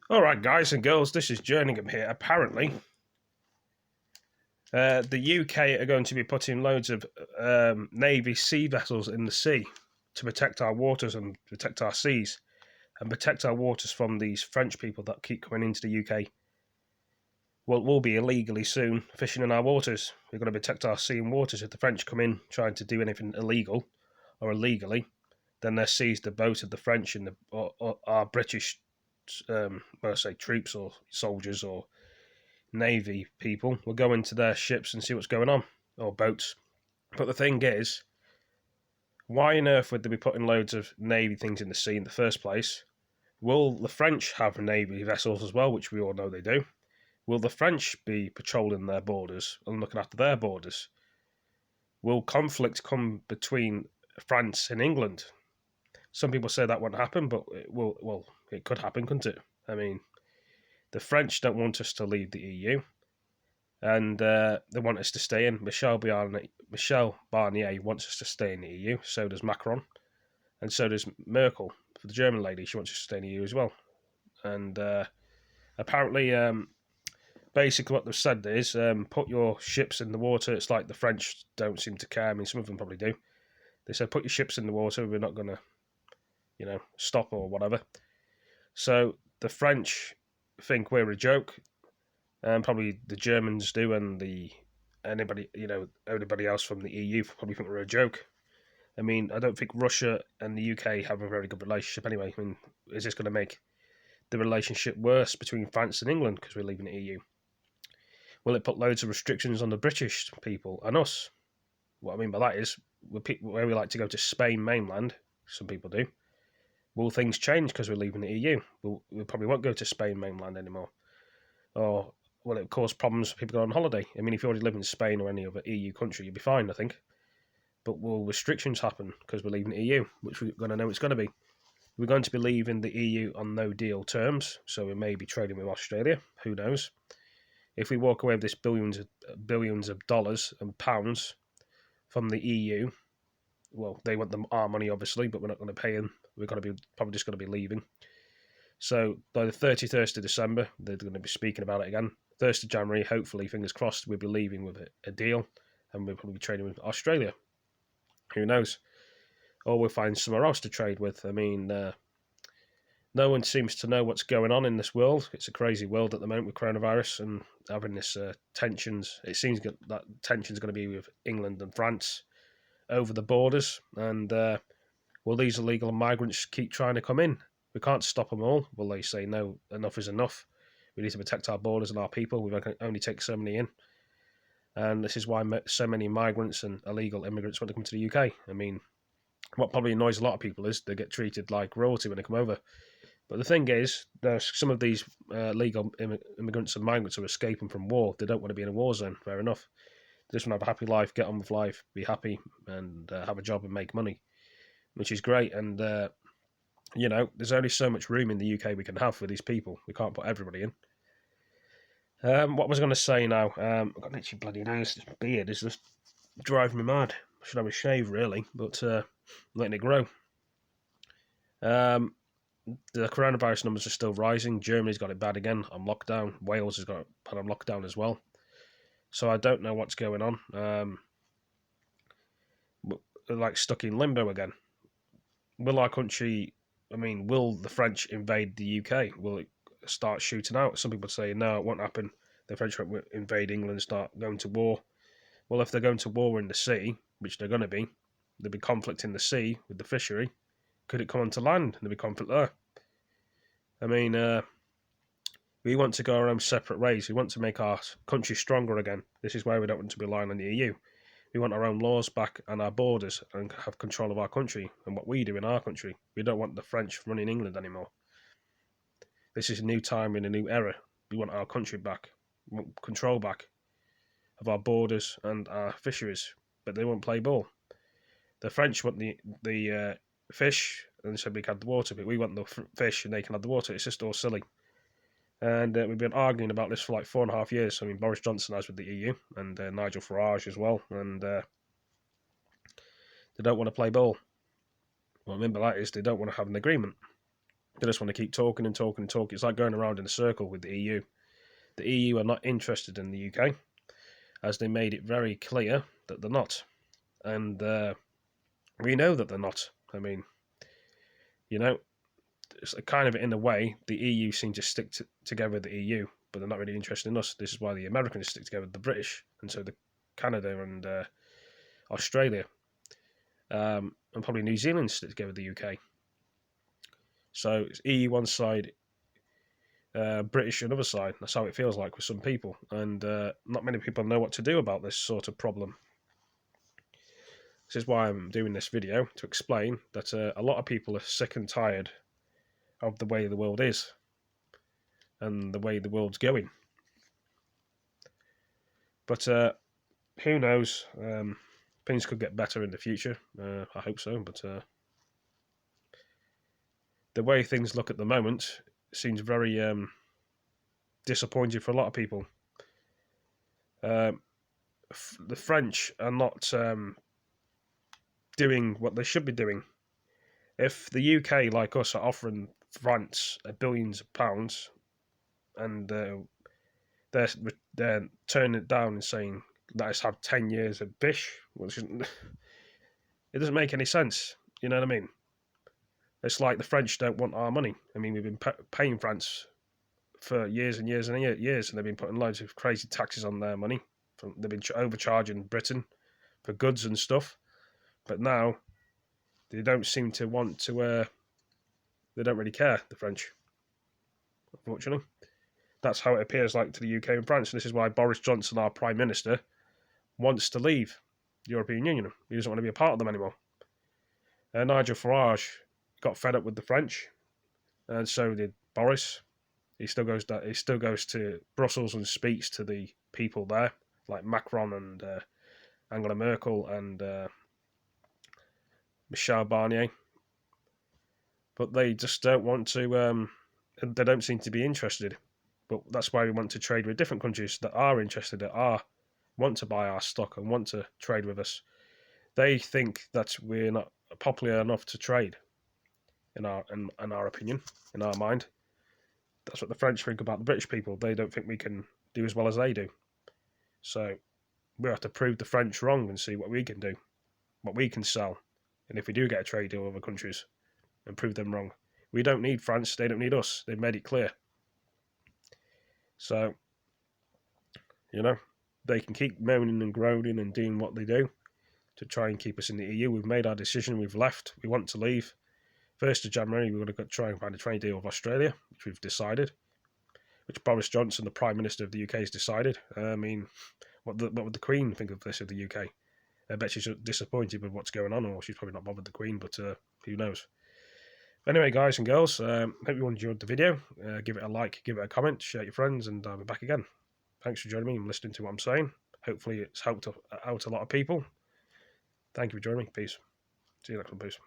Alright, guys and girls, this is Jerningham here. Apparently, the UK are going to be putting loads of Navy sea vessels in the sea to protect our waters and protect our seas and protect our waters from these French people that keep coming into the UK. Well, we'll be illegally soon fishing in our waters. We've got to protect our sea and waters. If the French come in trying to do anything illegal or illegally, then they seize the boat of the French and or our British, troops or soldiers or Navy people will go into their ships and see what's going on, or boats. But the thing is, why on earth would they be putting loads of Navy things in the sea in the first place? Will the French have Navy vessels as well, which we all know they do? Will the French be patrolling their borders and looking after their borders? Will conflict come between France and England? Some people say that won't happen, but it could happen, couldn't it? I mean, the French don't want us to leave the EU, and they want us to stay in. Michel Barnier wants us to stay in the EU. So does Macron, and so does Merkel. For the German lady, she wants us to stay in the EU as well. And apparently, basically what they've said is, put your ships in the water. It's like the French don't seem to care. I mean, some of them probably do. They said, put your ships in the water. We're not going to, stop or whatever. So the French think we're a joke. Probably the Germans do, and anybody else from the EU probably think we're a joke. I mean, I don't think Russia and the UK have a very good relationship anyway. I mean, is this going to make the relationship worse between France and England because we're leaving the EU? Will it put loads of restrictions on the British people and us? What I mean by that is, where we like to go to Spain mainland, some people do, will things change because we're leaving the EU? We probably won't go to Spain mainland anymore. Or will it cause problems for people going on holiday? I mean, if you already live in Spain or any other EU country, you'll be fine, I think. But will restrictions happen because we're leaving the EU, which we're going to know it's going to be? We're going to be leaving the EU on no deal terms, so we may be trading with Australia. Who knows? If we walk away with this billions of dollars and pounds from the EU, well, they want our money obviously, but we're not going to pay them. We're going to be probably just going to be leaving. So by the 31st of December, they're going to be speaking about it again. 1st of January, hopefully, fingers crossed, we'll be leaving with a deal, and we'll probably be trading with Australia. Who knows? Or we'll find somewhere else to trade with. I mean, no one seems to know what's going on in this world. It's a crazy world at the moment with coronavirus and having this tensions. It seems that tension's going to be with England and France over the borders. And will these illegal migrants keep trying to come in? We can't stop them all. Will they say, no, enough is enough? We need to protect our borders and our people. We can only take so many in. And this is why so many migrants and illegal immigrants want to come to the UK. I mean, what probably annoys a lot of people is they get treated like royalty when they come over. But the thing is, there's some of these legal immigrants and migrants who are escaping from war. They don't want to be in a war zone. Fair enough. They just want to have a happy life, get on with life, be happy, and have a job and make money, which is great. And there's only so much room in the UK we can have for these people. We can't put everybody in. What was I going to say now? I've got an itchy bloody nose. This beard is just driving me mad. I should have a shave, really, but letting it grow. The coronavirus numbers are still rising. Germany's got it bad again on lockdown. Wales has got it bad on lockdown as well. So I don't know what's going on. They're like stuck in limbo again. Will our country... will the French invade the UK? Will it start shooting out? Some people say, no, it won't happen. The French won't invade England and start going to war. Well, if they're going to war in the sea, which they're going to be, there'll be conflict in the sea with the fishery. Could it come onto land? There'll be conflict there. I mean, we want to go our own separate ways. We want to make our country stronger again. This is why we don't want to be relying on the EU. We want our own laws back and our borders and have control of our country and what we do in our country. We don't want the French running England anymore. This is a new time in a new era. We want our country back. We want control back of our borders and our fisheries. But they won't play ball. The French want the fish, and they said we can have the water, but we want the fish and they can have the water. It's just all silly. And we've been arguing about this for like 4.5 years. I mean, Boris Johnson has with the EU, and Nigel Farage as well, and they don't want to play ball. What I mean by that is they don't want to have an agreement. They just want to keep talking and talking and talking. It's like going around in a circle with the EU. The EU are not interested in the UK, as they made it very clear that they're not. And we know that they're not. I mean, you know, it's kind of in a way, the EU seem to stick together with the EU, but they're not really interested in us. This is why the Americans stick together with the British, and so the Canada and Australia, and probably New Zealand stick together with the UK. So it's EU one side, British another side. That's how it feels like with some people, and not many people know what to do about this sort of problem. This is why I'm doing this video, to explain that a lot of people are sick and tired of the way the world is and the way the world's going. But who knows? Things could get better in the future. I hope so. But the way things look at the moment seems very disappointing for a lot of people. The French are not doing what they should be doing. If the UK, like us, are offering France billions of pounds, and they're turning it down and saying, let us have 10 years of bish, which it doesn't make any sense. You know what I mean? It's like the French don't want our money. I mean, we've been paying France for years and years and years, and they've been putting loads of crazy taxes on their money. They've been overcharging Britain for goods and stuff, but now they don't seem to want to. They don't really care, the French, unfortunately. That's how it appears like to the UK and France. And this is why Boris Johnson, our Prime Minister, wants to leave the European Union. He doesn't want to be a part of them anymore. Nigel Farage got fed up with the French, and so did Boris. He still goes to Brussels and speaks to the people there, like Macron and Angela Merkel and Michel Barnier. But they just don't want to. They don't seem to be interested. But that's why we want to trade with different countries that are interested, that want to buy our stock and want to trade with us. They think that we're not popular enough to trade, in our opinion, in our mind. That's what the French think about the British people. They don't think we can do as well as they do. So we have to prove the French wrong and see what we can do, what we can sell. And if we do get a trade deal with other countries, and prove them wrong. We don't need France, they don't need us. They've made it clear. So, they can keep moaning and groaning and doing what they do to try and keep us in the EU. We've made our decision, we've left, we want to leave. 1st of January, we're going to try and find a trade deal with Australia, which we've decided, which Boris Johnson, the Prime Minister of the UK, has decided. I mean, what would the Queen think of this, of the UK? I bet she's disappointed with what's going on, or she's probably not bothered, the Queen, but who knows? Anyway, guys and girls, hope you enjoyed the video. Give it a like, give it a comment, share it with your friends, and I'll be back again. Thanks for joining me and listening to what I'm saying. Hopefully it's helped out a lot of people. Thank you for joining me. Peace. See you next one. Peace.